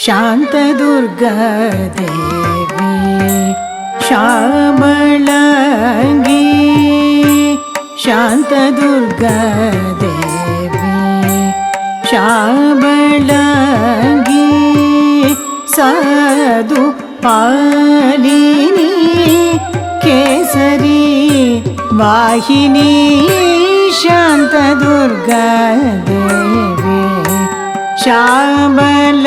शान्तदुर्गा देवी श्यामलांगी शान्तदुर्गा देवी श्यामलांगी साधु पालिनी केसरी वाहिनी शान्तदुर्गा देवी श्यामलांगी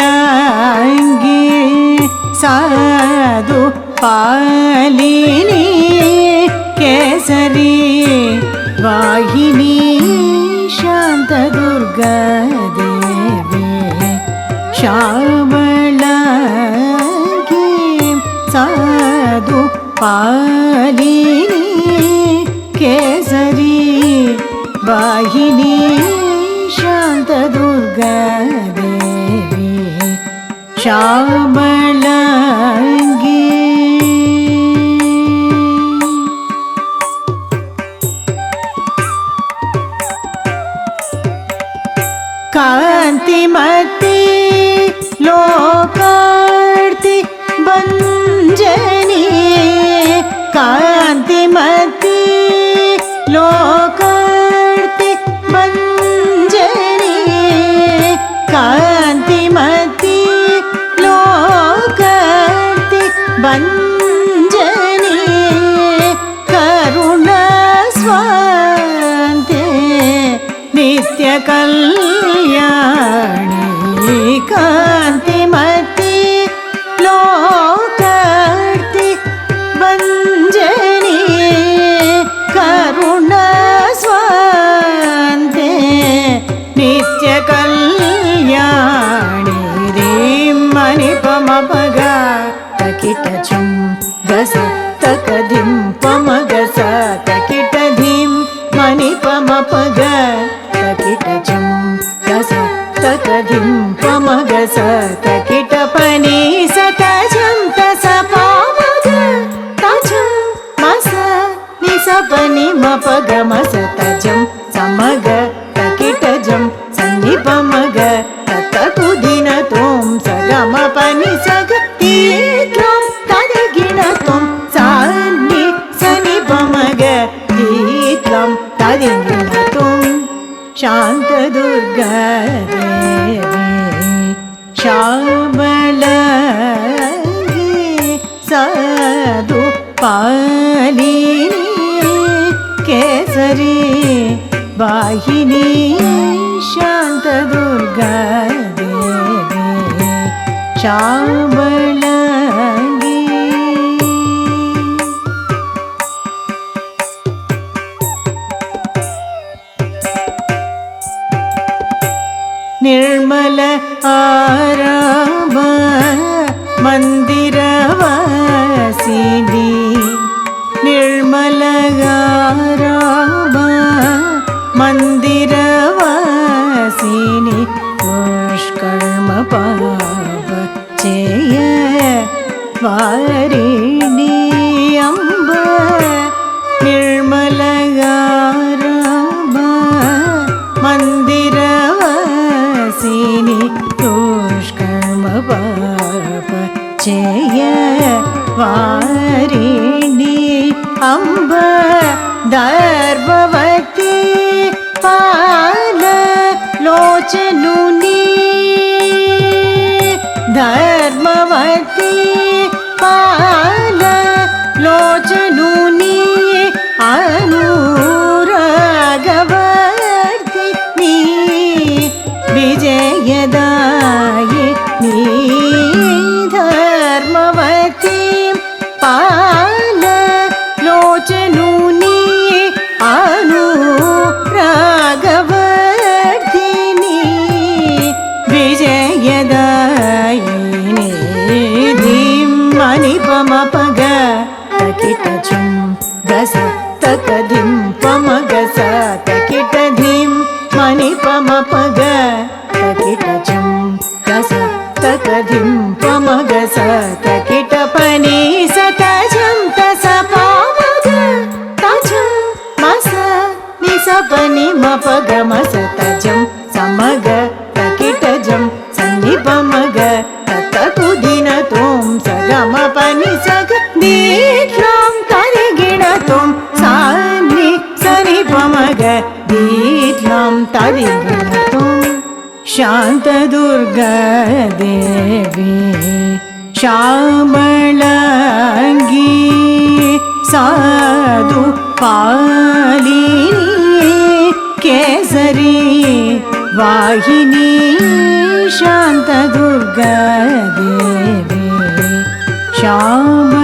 साधु पालिनी केसरी वाहिनी शान्तदुर्गा देवी श्यामलांगी साधु पालिनी केसरी वाहिनी शान्तदुर्गा देवी श्यामलांगी कांतिमती लोकार्ति भंजनी कांतिमती लोकार्ति भंजनी कांतिमती लोकार्ति भंजनी करुणा स्वान्ते नित्य कल्याणी कांतिमती लोकार्ति भंजनी करुणा स्वान्ते नित्य कल्याणी रीं मणिपमपग तकिटचुं गस तकधिं पमगस तकिटधिं मणिपमपग तकिटचुं गस तकधिं पमगस तकिटपनि सतजं तसपमग तजं मस निसपनि मपगमस तजं समग तकिटजं सन्निपमग ततकुदिन त्वं सगमपनि सग तीक्लं तदिगिणत्वं सन्नि सनिपमग तीक्लं तदिगिणत्वं शान्तदुर्गा देवी श्यामलांगी साधु पालिनी केसरी वाहिनी शान्तदुर्गा देवी श्यामलांगी निर्मल आराम मंदिरवासिनी निर्मल आराम मंदिरवासिनी दुष्कर्म पाप चेय वारिणी अम्ब निर्मल आराम मंदिरवासिनी दुष्कर्म पाप चेय वारिणी अम्ब दर्भवती पाल लोचनुनी धर्मवती पाल लोचनुनी अनुरागवर्तिनी विजयदायिनी धर्मवती पाल लोचनुनी अनुरागवर्तिनी विजयदायिनी धीं मणिपमपग तकिटचुं गस तकधिं पमगस तकिटधिं मणिपमपग तकिटचुं गस तकधिं पमगस तकिटपनि सतजं तसपमग तजं मस निसपनि मपगमस तजं समग तकिटजं सन्निपमग तत ಗಮ ಪನಿ ಸಗ ದೀತ್ಲಾಂ ತರಿಗಿಣತುಂ ಸಾನಿ ಸನಿ ಪಮಗ ದೀತ್ಲಾಂ ತರಿಗಿಣತುಂ ಶಾಂತ ದುರ್ಗಾ ದೇವಿ ಶ್ಯಾಮಳಾಂಗಿ ಸಾಧು ಪಾಲಿನಿ ಕೇಸರಿ ವಾಹಿನಿ ಶಾಂತ ದುರ್ಗಾ ದೇವಿ ಶ್ಯಾಮ